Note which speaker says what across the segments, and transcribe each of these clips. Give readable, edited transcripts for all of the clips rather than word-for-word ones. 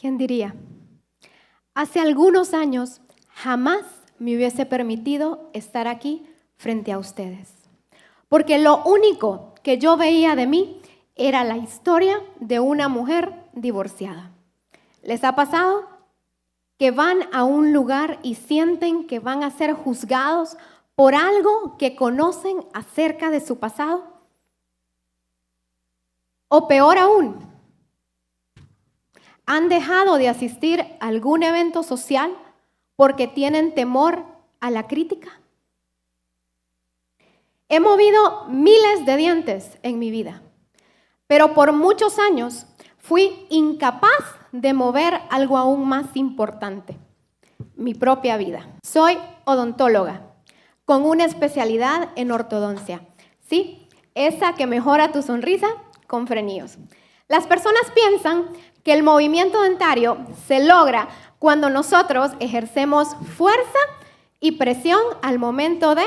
Speaker 1: ¿Quién diría? Hace algunos años jamás me hubiese permitido estar aquí frente a ustedes, porque lo único que yo veía de mí era la historia de una mujer divorciada. ¿Les ha pasado que van a un lugar y sienten que van a ser juzgados por algo que conocen acerca de su pasado? O peor aún, ¿han dejado de asistir a algún evento social porque tienen temor a la crítica? He movido miles de dientes en mi vida, pero por muchos años fui incapaz de mover algo aún más importante, mi propia vida. Soy odontóloga, con una especialidad en ortodoncia. Sí, esa que mejora tu sonrisa con frenillos. Las personas piensan que el movimiento dentario se logra cuando nosotros ejercemos fuerza y presión al momento de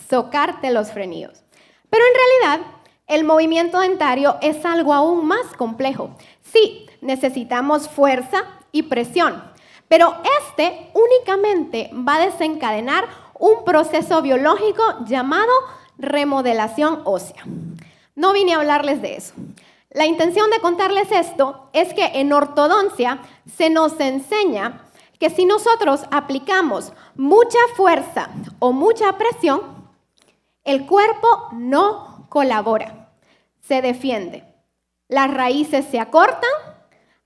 Speaker 1: socarte los frenillos. Pero en realidad, el movimiento dentario es algo aún más complejo. Sí, necesitamos fuerza y presión, pero este únicamente va a desencadenar un proceso biológico llamado remodelación ósea. No vine a hablarles de eso. La intención de contarles esto es que en ortodoncia se nos enseña que si nosotros aplicamos mucha fuerza o mucha presión, el cuerpo no colabora, se defiende. Las raíces se acortan,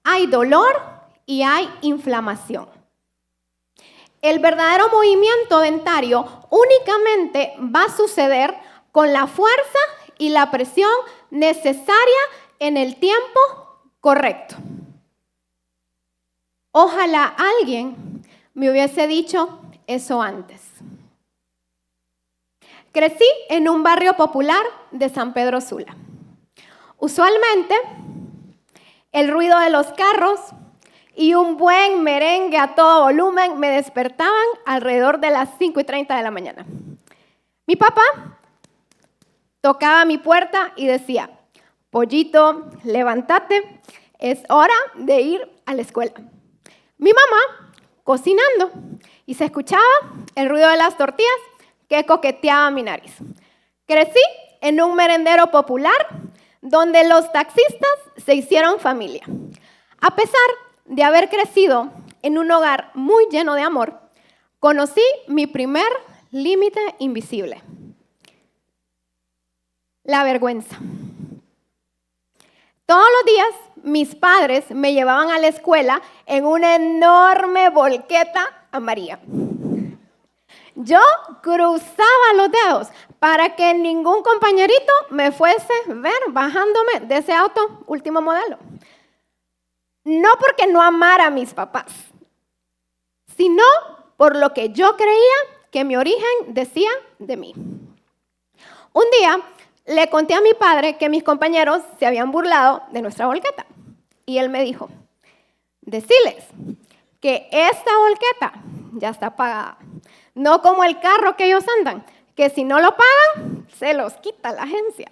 Speaker 1: hay dolor y hay inflamación. El verdadero movimiento dentario únicamente va a suceder con la fuerza y la presión necesaria en el tiempo correcto. Ojalá alguien me hubiese dicho eso antes. Crecí en un barrio popular de San Pedro Sula. Usualmente, el ruido de los carros y un buen merengue a todo volumen me despertaban alrededor de las 5:30 de la mañana. Mi papá tocaba mi puerta y decía: "Pollito, levántate, es hora de ir a la escuela". Mi mamá cocinando y se escuchaba el ruido de las tortillas que coqueteaba mi nariz. Crecí en un merendero popular donde los taxistas se hicieron familia. A pesar de haber crecido en un hogar muy lleno de amor, conocí mi primer límite invisible: la vergüenza. Todos los días mis padres me llevaban a la escuela en una enorme volqueta amarilla. Yo cruzaba los dedos para que ningún compañerito me fuese a ver bajándome de ese auto último modelo. No porque no amara a mis papás, sino por lo que yo creía que mi origen decía de mí. Un día le conté a mi padre que mis compañeros se habían burlado de nuestra volqueta. Y él me dijo: "Deciles que esta volqueta ya está pagada. No como el carro que ellos andan, que si no lo pagan, se los quita la agencia".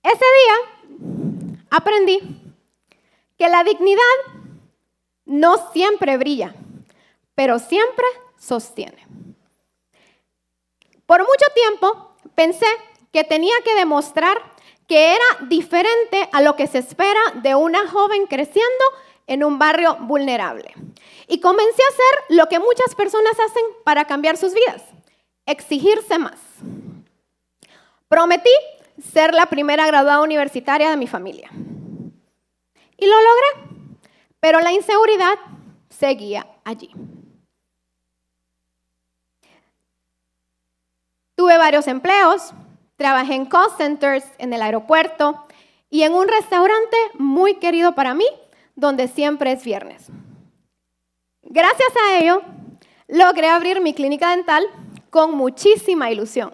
Speaker 1: Ese día aprendí que la dignidad no siempre brilla, pero siempre sostiene. Por mucho tiempo pensé que tenía que demostrar que era diferente a lo que se espera de una joven creciendo en un barrio vulnerable. Y comencé a hacer lo que muchas personas hacen para cambiar sus vidas: exigirse más. Prometí ser la primera graduada universitaria de mi familia. Y lo logré, pero la inseguridad seguía allí. Tuve varios empleos, trabajé en call centers, en el aeropuerto y en un restaurante muy querido para mí, donde siempre es viernes. Gracias a ello, logré abrir mi clínica dental con muchísima ilusión.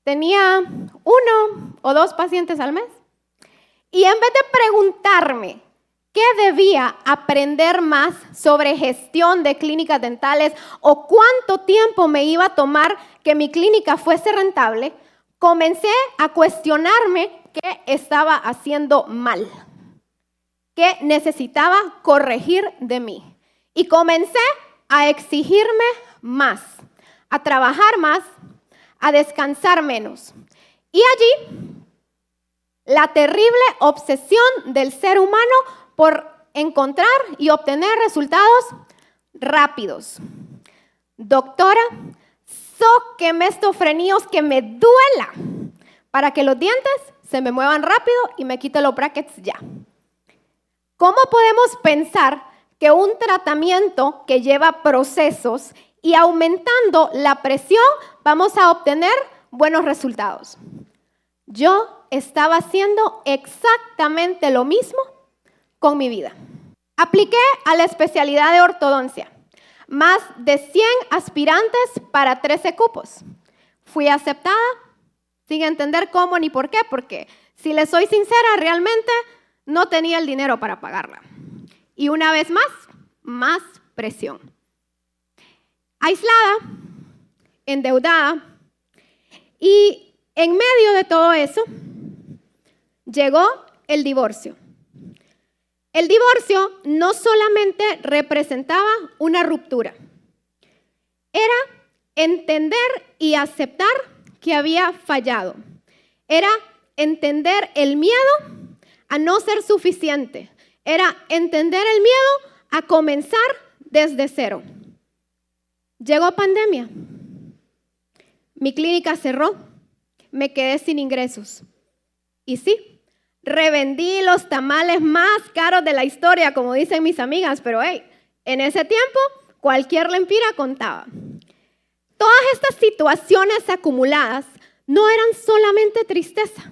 Speaker 1: Tenía 1 o 2 pacientes al mes. Y en vez de preguntarme qué debía aprender más sobre gestión de clínicas dentales o cuánto tiempo me iba a tomar que mi clínica fuese rentable, comencé a cuestionarme qué estaba haciendo mal. que necesitaba corregir de mí. Y comencé a exigirme más, a trabajar más, a descansar menos. Y allí, la terrible obsesión del ser humano por encontrar y obtener resultados rápidos. Doctora, sóqueme estos frenillos que me duela para que los dientes se me muevan rápido y me quite los brackets ya. ¿Cómo podemos pensar que un tratamiento que lleva procesos y aumentando la presión vamos a obtener buenos resultados? Yo estaba haciendo exactamente lo mismo con mi vida. Apliqué a la especialidad de ortodoncia. Más de 100 aspirantes para 13 cupos. Fui aceptada sin entender cómo ni por qué, porque si les soy sincera, realmente no tenía el dinero para pagarla. Y una vez más presión. Aislada, endeudada, y en medio de todo eso, llegó el divorcio. El divorcio no solamente representaba una ruptura, era entender y aceptar que había fallado. Era entender el miedo a no ser suficiente. Era entender el miedo a comenzar desde cero. Llegó pandemia. Mi clínica cerró. Me quedé sin ingresos. Y sí, revendí los tamales más caros de la historia, como dicen mis amigas, pero en ese tiempo cualquier lempira contaba. Todas estas situaciones acumuladas no eran solamente tristeza,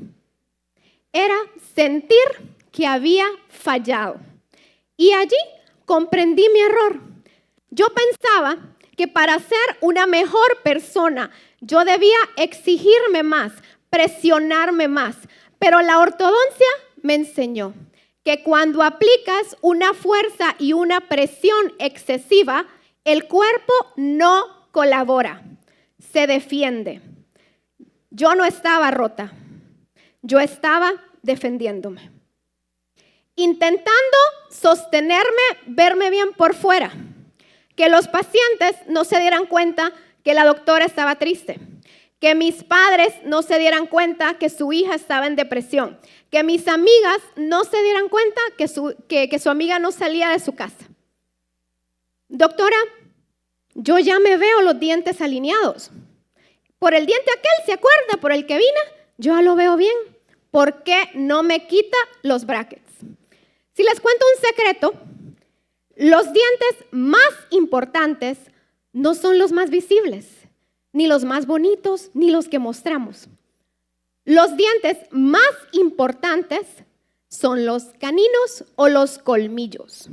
Speaker 1: era sentir que había fallado. Y allí comprendí mi error. Yo pensaba que para ser una mejor persona yo debía exigirme más, presionarme más. Pero la ortodoncia me enseñó que cuando aplicas una fuerza y una presión excesiva, el cuerpo no colabora, se defiende. Yo no estaba rota, yo estaba defendiéndome. Intentando sostenerme, verme bien por fuera, que los pacientes no se dieran cuenta que la doctora estaba triste, que mis padres no se dieran cuenta que su hija estaba en depresión, que mis amigas no se dieran cuenta que su amiga no salía de su casa. Doctora, yo ya me veo los dientes alineados. Por el diente aquel, ¿se acuerda? Por el que vine, yo ya lo veo bien. ¿Por qué no me quita los brackets? Si les cuento un secreto, los dientes más importantes no son los más visibles, ni los más bonitos, ni los que mostramos. Los dientes más importantes son los caninos o los colmillos.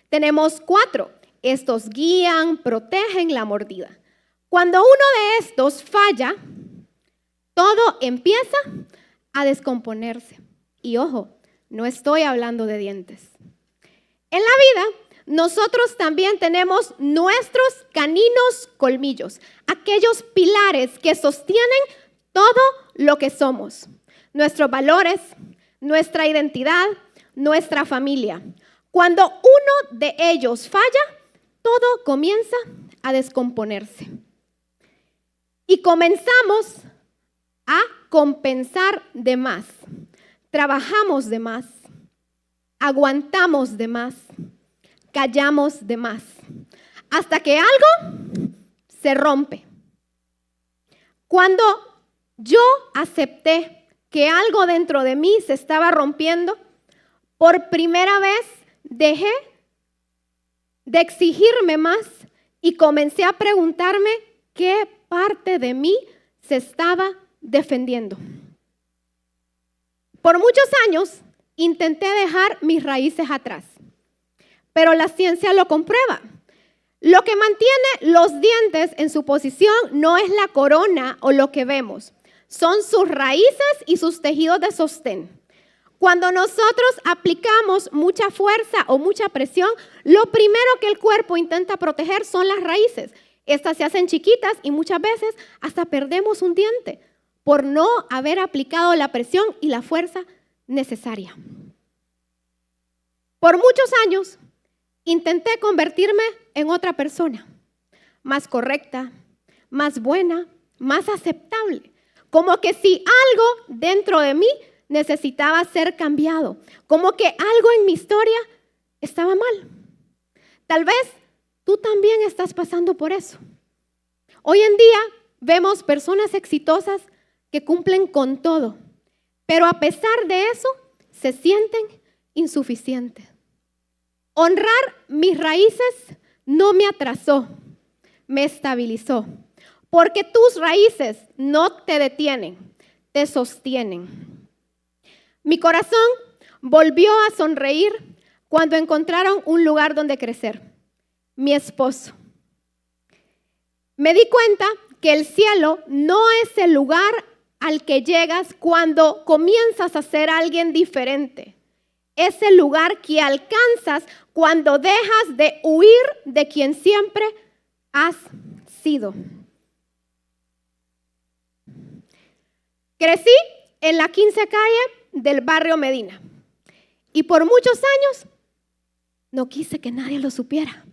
Speaker 1: Tenemos 4. Estos guían, protegen la mordida. Cuando uno de estos falla, todo empieza a descomponerse. Y ojo, no estoy hablando de dientes. En la vida, nosotros también tenemos nuestros caninos colmillos, aquellos pilares que sostienen todo lo que somos, nuestros valores, nuestra identidad, nuestra familia. Cuando uno de ellos falla, todo comienza a descomponerse. Y comenzamos a compensar de más, trabajamos de más, aguantamos de más, callamos de más, hasta que algo se rompe. Cuando yo acepté que algo dentro de mí se estaba rompiendo, por primera vez dejé de exigirme más y comencé a preguntarme qué parte de mí se estaba defendiendo. Por muchos años intenté dejar mis raíces atrás, pero la ciencia lo comprueba. Lo que mantiene los dientes en su posición no es la corona o lo que vemos, son sus raíces y sus tejidos de sostén. Cuando nosotros aplicamos mucha fuerza o mucha presión, lo primero que el cuerpo intenta proteger son las raíces. Estas se hacen chiquitas y muchas veces hasta perdemos un diente por no haber aplicado la presión y la fuerza necesaria. Por muchos años intenté convertirme en otra persona, más correcta, más buena, más aceptable. Como que si algo dentro de mí necesitaba ser cambiado, como que algo en mi historia estaba mal. Tal vez tú también estás pasando por eso. Hoy en día vemos personas exitosas que cumplen con todo, pero a pesar de eso se sienten insuficientes. Honrar mis raíces no me atrasó, me estabilizó, porque tus raíces no te detienen, te sostienen. Mi corazón volvió a sonreír cuando encontraron un lugar donde crecer, mi esposo. Me di cuenta que el cielo no es el lugar al que llegas cuando comienzas a ser alguien diferente. Es el lugar que alcanzas cuando dejas de huir de quien siempre has sido. Crecí en la 15 calle del barrio Medina y por muchos años no quise que nadie lo supiera.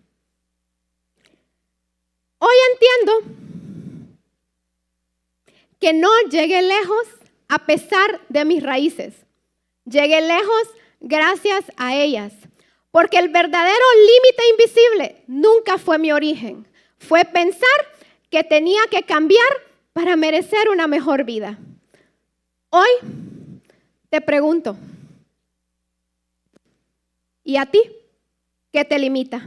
Speaker 1: Hoy entiendo que no llegué lejos a pesar de mis raíces. Llegué lejos gracias a ellas, porque el verdadero límite invisible nunca fue mi origen. Fue pensar que tenía que cambiar para merecer una mejor vida. Hoy te pregunto, ¿y a ti qué te limita?